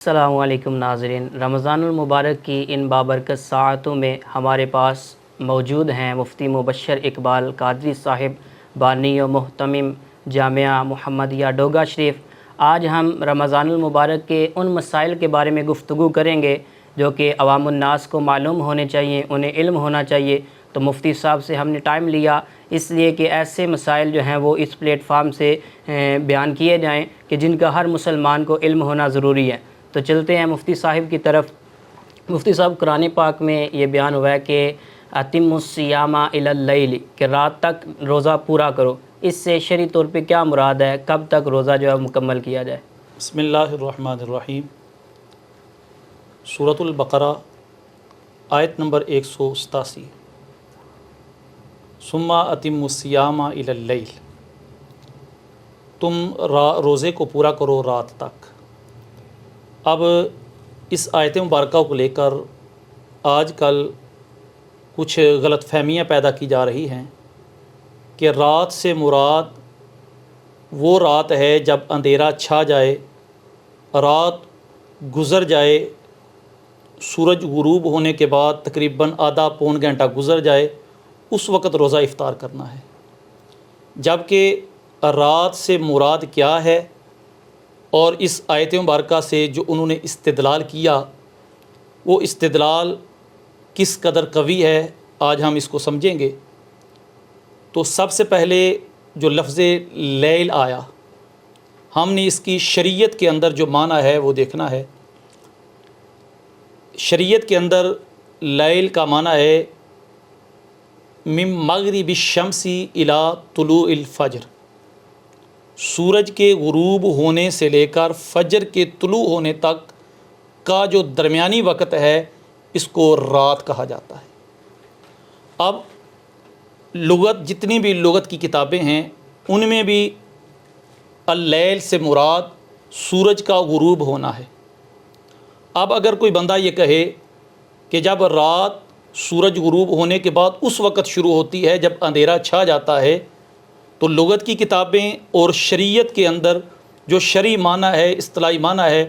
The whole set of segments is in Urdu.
السلام علیکم ناظرین، رمضان المبارک کی ان بابرکت ساعتوں میں ہمارے پاس موجود ہیں مفتی مبشر اقبال قادری صاحب، بانی و محتمم جامعہ محمدیہ ڈوگا شریف۔ آج ہم رمضان المبارک کے ان مسائل کے بارے میں گفتگو کریں گے جو کہ عوام الناس کو معلوم ہونے چاہیے، انہیں علم ہونا چاہیے۔ تو مفتی صاحب سے ہم نے ٹائم لیا اس لیے کہ ایسے مسائل جو ہیں وہ اس پلیٹ فارم سے بیان کیے جائیں کہ جن کا ہر مسلمان کو علم ہونا ضروری ہے۔ تو چلتے ہیں مفتی صاحب کی طرف۔ مفتی صاحب، قرآن پاک میں یہ بیان ہوا ہے کہ اتم الصیام الی اللیل، کہ رات تک روزہ پورا کرو۔ اس سے شرعی طور پہ کیا مراد ہے؟ کب تک روزہ جو ہے مکمل کیا جائے؟ بسم اللہ الرحمن الرحیم۔ سورۃ البقرہ آیت نمبر 187۔ ثم اتم الصیام الی اللیل، تم روزے کو پورا کرو رات تک۔ اب اس آیت مبارکہ کو لے کر آج کل کچھ غلط فہمیاں پیدا کی جا رہی ہیں کہ رات سے مراد وہ رات ہے جب اندھیرا چھا جائے، رات گزر جائے، سورج غروب ہونے کے بعد تقریباً آدھا پون گھنٹہ گزر جائے، اس وقت روزہ افطار کرنا ہے۔ جبکہ رات سے مراد کیا ہے اور اس آیت مبارکہ سے جو انہوں نے استدلال کیا، وہ استدلال کس قدر قوی ہے، آج ہم اس کو سمجھیں گے۔ تو سب سے پہلے جو لفظ لیل آیا، ہم نے اس کی شریعت کے اندر جو معنی ہے وہ دیکھنا ہے۔ شریعت کے اندر لیل کا معنی ہے من مغرب الشمس الی طلوع الفجر، سورج کے غروب ہونے سے لے کر فجر کے طلوع ہونے تک کا جو درمیانی وقت ہے، اس کو رات کہا جاتا ہے۔ اب لغت، جتنی بھی لغت کی کتابیں ہیں ان میں بھی اللیل سے مراد سورج کا غروب ہونا ہے۔ اب اگر کوئی بندہ یہ کہے کہ جب رات سورج غروب ہونے کے بعد اس وقت شروع ہوتی ہے جب اندھیرا چھا جاتا ہے، تو لغت کی کتابیں اور شریعت کے اندر جو شرعی معنی ہے، اصطلاحی معنی ہے،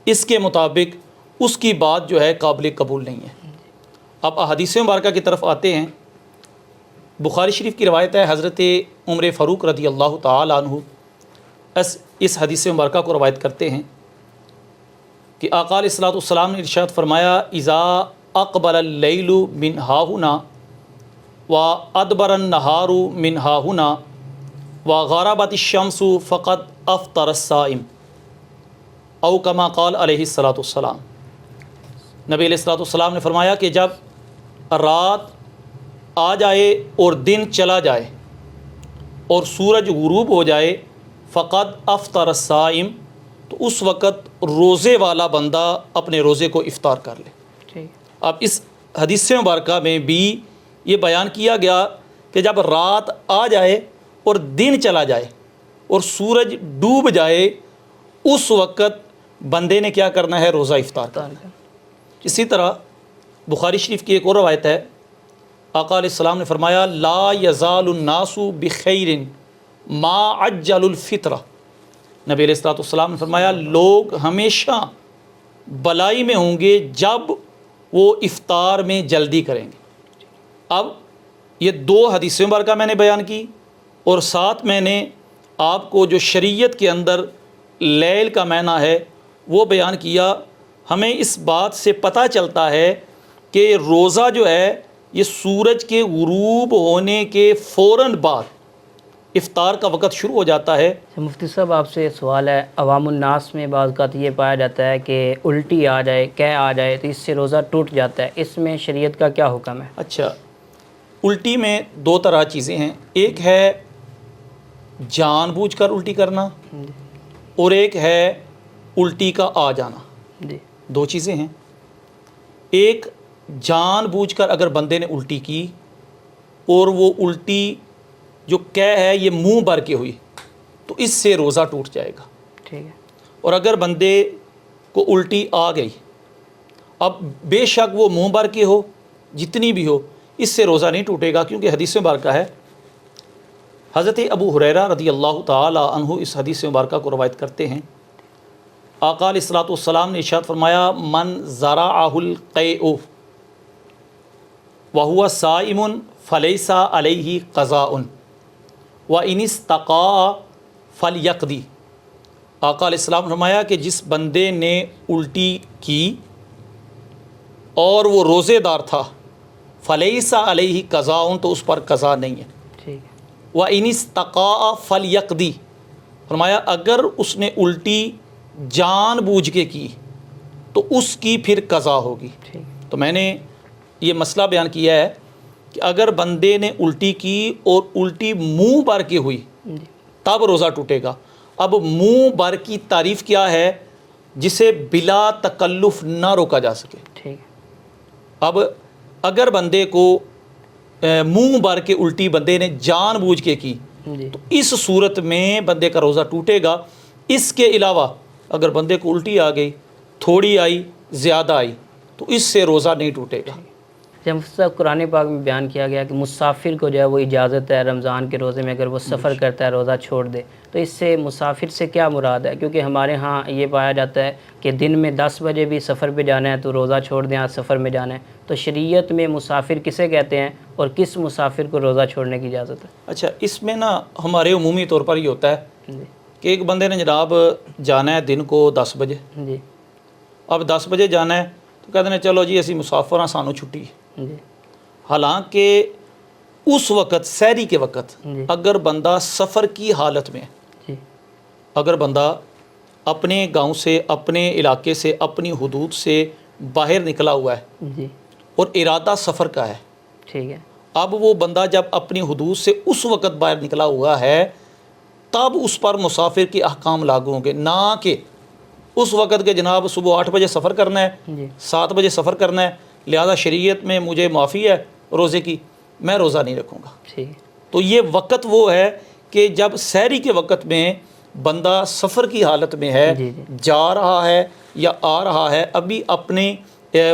اس کے مطابق اس کی بات جو ہے قابل قبول نہیں ہے۔ اب احادیث مبارکہ کی طرف آتے ہیں۔ بخاری شریف کی روایت ہے، حضرت عمر فاروق رضی اللہ تعالی عنہ اس حدیث مبارکہ کو روایت کرتے ہیں کہ آقا علیہ الصلوۃ والسلام نے ارشاد فرمایا، اذا اقبل اللیل من ہاہنا وادبر النہار من ہاہنا وغربت الشمس فقد افطر الصائم، او کما قال علیہ الصلوۃ والسلام۔ نبی علیہ الصلوۃ والسلام نے فرمایا کہ جب رات آ جائے اور دن چلا جائے اور سورج غروب ہو جائے، فقد افطر الصائم، تو اس وقت روزے والا بندہ اپنے روزے کو افطار کر لے۔ اب اس حدیث مبارکہ میں بھی یہ بیان کیا گیا کہ جب رات آ جائے اور دن چلا جائے اور سورج ڈوب جائے، اس وقت بندے نے کیا کرنا ہے؟ روزہ افطار کرنا ہے۔ اسی طرح بخاری شریف کی ایک اور روایت ہے، آقا علیہ السلام نے فرمایا، لا یزال الناس بخیر ما عجل الفطرہ۔ نبی علیہ السلام نے فرمایا، لوگ ہمیشہ بلائی میں ہوں گے جب وہ افطار میں جلدی کریں گے۔ اب یہ دو حدیث مبارکہ میں نے بیان کی، اور ساتھ میں نے آپ کو جو شریعت کے اندر لیل کا معنی ہے وہ بیان کیا۔ ہمیں اس بات سے پتہ چلتا ہے کہ روزہ جو ہے یہ سورج کے غروب ہونے کے فوراً بعد افطار کا وقت شروع ہو جاتا ہے۔ مفتی صاحب، آپ سے سوال ہے، عوام الناس میں بعض اوقات یہ پایا جاتا ہے کہ الٹی آ جائے، قے آ جائے تو اس سے روزہ ٹوٹ جاتا ہے، اس میں شریعت کا کیا حکم ہے؟ اچھا، الٹی میں دو طرح چیزیں ہیں، ایک ہے جان بوجھ کر الٹی کرنا اور ایک ہے الٹی کا آ جانا۔ دو چیزیں ہیں۔ ایک جان بوجھ کر اگر بندے نے الٹی کی اور وہ الٹی جو قے ہے یہ منہ بھر کے ہوئی، تو اس سے روزہ ٹوٹ جائے گا۔ ٹھیک ہے۔ اور اگر بندے کو الٹی آ گئی، اب بے شک وہ منہ بھر کے ہو، جتنی بھی ہو، اس سے روزہ نہیں ٹوٹے گا، کیونکہ حدیث مبارکہ ہے، حضرت ابو ہریرہ رضی اللہ تعالی عنہ اس حدیث مبارکہ کو روایت کرتے ہیں، آقا علیہ الصلوۃ والسلام نے ارشاد فرمایا من زرعہ القیء وہو صائم فلیس علیہ قضاء وان استقاء فلیقضی۔ آقا علیہ السلام نے فرمایا کہ جس بندے نے الٹی کی اور وہ روزے دار تھا، فلیس علیہ قضاء، تو اس پر قضا نہیں ہے۔ ٹھیک ہے، وان استقاء فلیقضی، فرمایا اگر اس نے الٹی جان بوجھ کے کی تو اس کی پھر قضا ہوگی۔ ٹھیک، تو میں نے یہ مسئلہ بیان کیا ہے کہ اگر بندے نے الٹی کی اور الٹی منہ بھر کے ہوئی جی تب روزہ ٹوٹے گا۔ اب منہ بھر کی تعریف کیا ہے؟ جسے بلا تکلف نہ روکا جا سکے۔ ٹھیک ہے، اب اگر بندے کو منہ بھر کے الٹی بندے نے جان بوجھ کے کی جی تو اس صورت میں بندے کا روزہ ٹوٹے گا۔ اس کے علاوہ اگر بندے کو الٹی آ گئی، تھوڑی آئی، زیادہ آئی، تو اس سے روزہ نہیں ٹوٹے گا۔ جب قرآن پاک میں بیان کیا گیا کہ مسافر کو جو ہے وہ اجازت ہے رمضان کے روزے میں اگر وہ سفر کرتا ہے روزہ چھوڑ دے، تو اس سے مسافر سے کیا مراد ہے؟ کیونکہ ہمارے ہاں یہ پایا جاتا ہے کہ دن میں 10 بجے بھی سفر پہ جانا ہے تو روزہ چھوڑ دیں، آج سفر میں جانا ہے، تو شریعت میں مسافر کسے کہتے ہیں اور کس مسافر کو روزہ چھوڑنے کی اجازت ہے؟ اچھا، اس میں نا ہمارے عمومی طور پر یہ ہوتا ہے جی کہ ایک بندے نے جناب جانا ہے دن کو 10 بجے، جی اب 10 بجے جانا ہے تو کہتے ہیں چلو جی اسی مسافر ہاں سانو چھٹی ہے۔ جی حالانکہ اس وقت سحری کے وقت جی اگر بندہ سفر کی حالت میں، جی اگر بندہ اپنے گاؤں سے، اپنے علاقے سے، اپنی حدود سے باہر نکلا ہوا ہے جی اور ارادہ سفر کا ہے، ٹھیک ہے، اب وہ بندہ جب اپنی حدود سے اس وقت باہر نکلا ہوا ہے تب اس پر مسافر کے احکام لاگو ہوں گے، نہ کہ اس وقت کے جناب صبح 8 بجے سفر کرنا ہے، جی 7 بجے سفر کرنا ہے، لہذا شریعت میں مجھے معافی ہے روزے کی، میں روزہ نہیں رکھوں گا۔ ٹھیک ہے، تو یہ وقت وہ ہے کہ جب سحری کے وقت میں بندہ سفر کی حالت میں ہے، جی جی جا رہا ہے یا آ رہا ہے، ابھی اپنے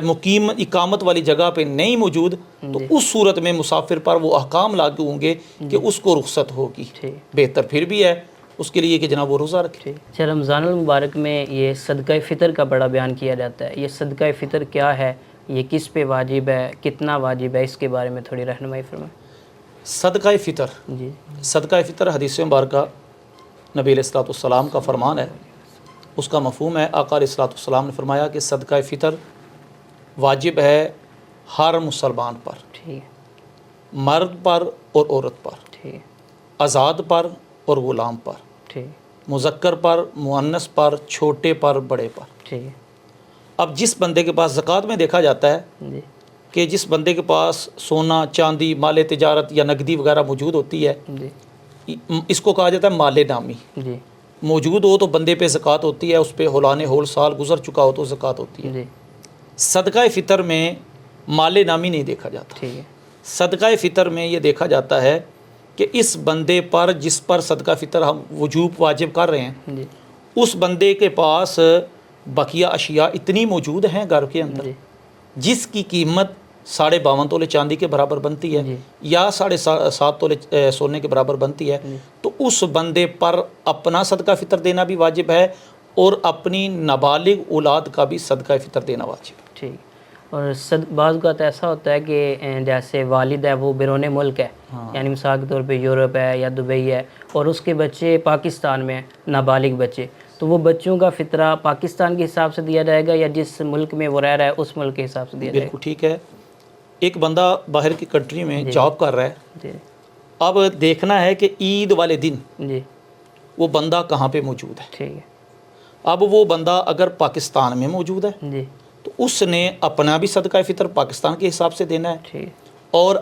مقیم اقامت والی جگہ پہ نہیں موجود، تو جی اس صورت میں مسافر پر وہ احکام لاگو ہوں گے کہ اس کو رخصت ہوگی۔ ٹھیک بہتر پھر بھی ہے اس کے لیے کہ جناب وہ روزہ رکھے۔ ٹھیک۔ اچھا، رمضان المبارک میں یہ صدقہ فطر کا بڑا بیان کیا جاتا ہے، یہ صدقہ فطر کیا ہے، یہ کس پہ واجب ہے، کتنا واجب ہے، اس کے بارے میں تھوڑی رہنمائی فرمائیں۔ صدقہ فطر، جی صدقہ فطر حدیث مبارکہ نبی علیہ الصلوۃ والسلام کا فرمان ہے، اس کا مفہوم ہے آقا علیہ الصلوۃ والسلام نے فرمایا کہ صدقہ فطر واجب ہے ہر مسلمان پر، ٹھیک ہے، مرد پر اور عورت پر، ٹھیک ہے، آزاد پر اور غلام پر، ٹھیک، مذکر پر، مؤنث پر، چھوٹے پر، بڑے پر۔ ٹھیک ہے، اب جس بندے کے پاس زکوٰۃ میں دیکھا جاتا ہے جی کہ جس بندے کے پاس سونا، چاندی، مال تجارت یا نقدی وغیرہ موجود ہوتی ہے، جی اس کو کہا جاتا ہے مال نامی، جی موجود ہو تو بندے پہ زکوٰۃ ہوتی ہے، اس پہ ہولانِ ہول سال گزر چکا ہو تو زکوٰۃ ہوتی ہے۔ جی صدقہ فطر میں مال نامی نہیں دیکھا جاتا، ٹھیک ہے، صدقہ فطر میں یہ دیکھا جاتا ہے کہ اس بندے پر جس پر صدقہ فطر ہم وجوب واجب کر رہے ہیں، جی اس بندے کے پاس بقیہ اشیاء اتنی موجود ہیں گھر کے اندر جی جس کی قیمت 52.5 تولے چاندی کے برابر بنتی ہے جی یا 7.5 تولے سونے کے برابر بنتی ہے، جی تو اس بندے پر اپنا صدقہ فطر دینا بھی واجب ہے اور اپنی نابالغ اولاد کا بھی صدقہ فطر دینا واجب ہے۔ ٹھیک۔ اور بعض اوقات ایسا ہوتا ہے کہ جیسے والد ہے وہ بیرون ملک ہے، یعنی مثال کے طور پہ یورپ ہے یا دبئی ہے، اور اس کے بچے پاکستان میں ہیں، نابالغ بچے، تو وہ بچوں کا فطرہ پاکستان کے حساب سے دیا جائے گا یا جس ملک میں وہ رہ رہا ہے اس ملک کے حساب سے دیا جائے بالکل ٹھیک ہے۔ ایک بندہ باہر کی کنٹری میں جی جاب کر رہا ہے، جی اب دیکھنا ہے کہ عید والے دن جی وہ بندہ کہاں پہ موجود ہے۔ ٹھیک ہے، اب وہ بندہ اگر پاکستان میں موجود ہے جی تو اس نے اپنا بھی صدقہ فطر پاکستان کے حساب سے دینا ہے ٹھیک ہے، اور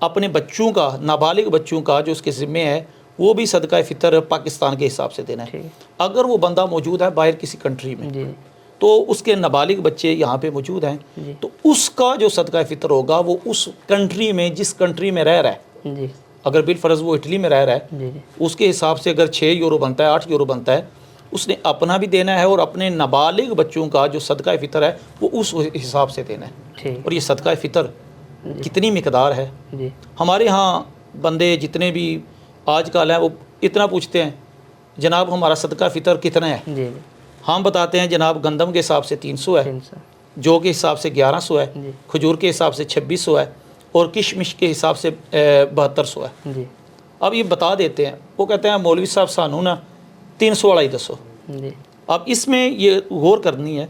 اپنے بچوں کا، نابالغ بچوں کا جو اس کے ذمے ہے، وہ بھی صدقہ فطر پاکستان کے حساب سے دینا ہے۔ ٹھیک ہے، اگر وہ بندہ موجود ہے باہر کسی کنٹری میں جی تو اس کے نابالغ بچے یہاں پہ موجود ہیں، جی تو اس کا جو صدقہ فطر ہوگا وہ اس کنٹری میں، جس کنٹری میں رہ رہا ہے، جی اگر بالفرض وہ اٹلی میں رہ رہا ہے، جی جی اس کے حساب سے اگر 6 یورو بنتا ہے، 8 یورو بنتا ہے، اس نے اپنا بھی دینا ہے اور اپنے نابالغ بچوں کا جو صدقہ فطر ہے وہ اس حساب سے دینا ہے۔ ٹھیک اور یہ صدقہ فطر کتنی مقدار ہے؟ جی ہمارے ہاں بندے جتنے بھی آج کل ہیں وہ اتنا پوچھتے ہیں جناب ہمارا صدقہ فطر کتنا ہے؟ جی ہم بتاتے ہیں جناب گندم کے حساب سے 300 ہے، 300 جو کے حساب سے 1100 ہے، جی کھجور کے حساب سے 2600 ہے، اور کشمش کے حساب سے 7200 ہے۔ جی اب یہ بتا دیتے ہیں، وہ کہتے ہیں مولوی صاحب سانو نا 300 والا ہی دسو۔ جی اب اس میں یہ غور کرنی ہے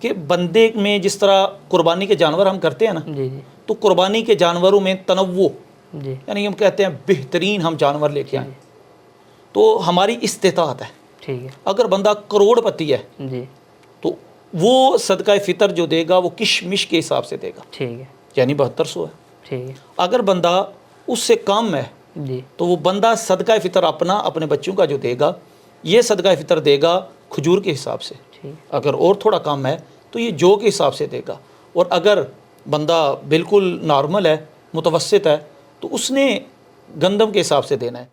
کہ بندے میں جس طرح قربانی کے جانور ہم کرتے ہیں نا، جی جی تو قربانی کے جانوروں میں تنوع، جی یعنی ہم کہتے ہیں بہترین ہم جانور لے کے آئیں، تو ہماری استطاعت ہے۔ ٹھیک ہے اگر بندہ کروڑ پتی ہے جی تو وہ صدقہ فطر جو دے گا وہ کشمش کے حساب سے دے گا، ٹھیک ہے یعنی 7200 ہے۔ ٹھیک ہے اگر بندہ اس سے کم ہے جی تو وہ بندہ صدقہ فطر اپنے بچوں کا جو دے گا، یہ صدقہ فطر دے گا کھجور کے حساب سے۔ ٹھیک اگر اور تھوڑا کم ہے تو یہ جو کے حساب سے دے گا، اور اگر بندہ بالکل نارمل ہے، متوسط ہے، تو اس نے گندم کے حساب سے دینا ہے۔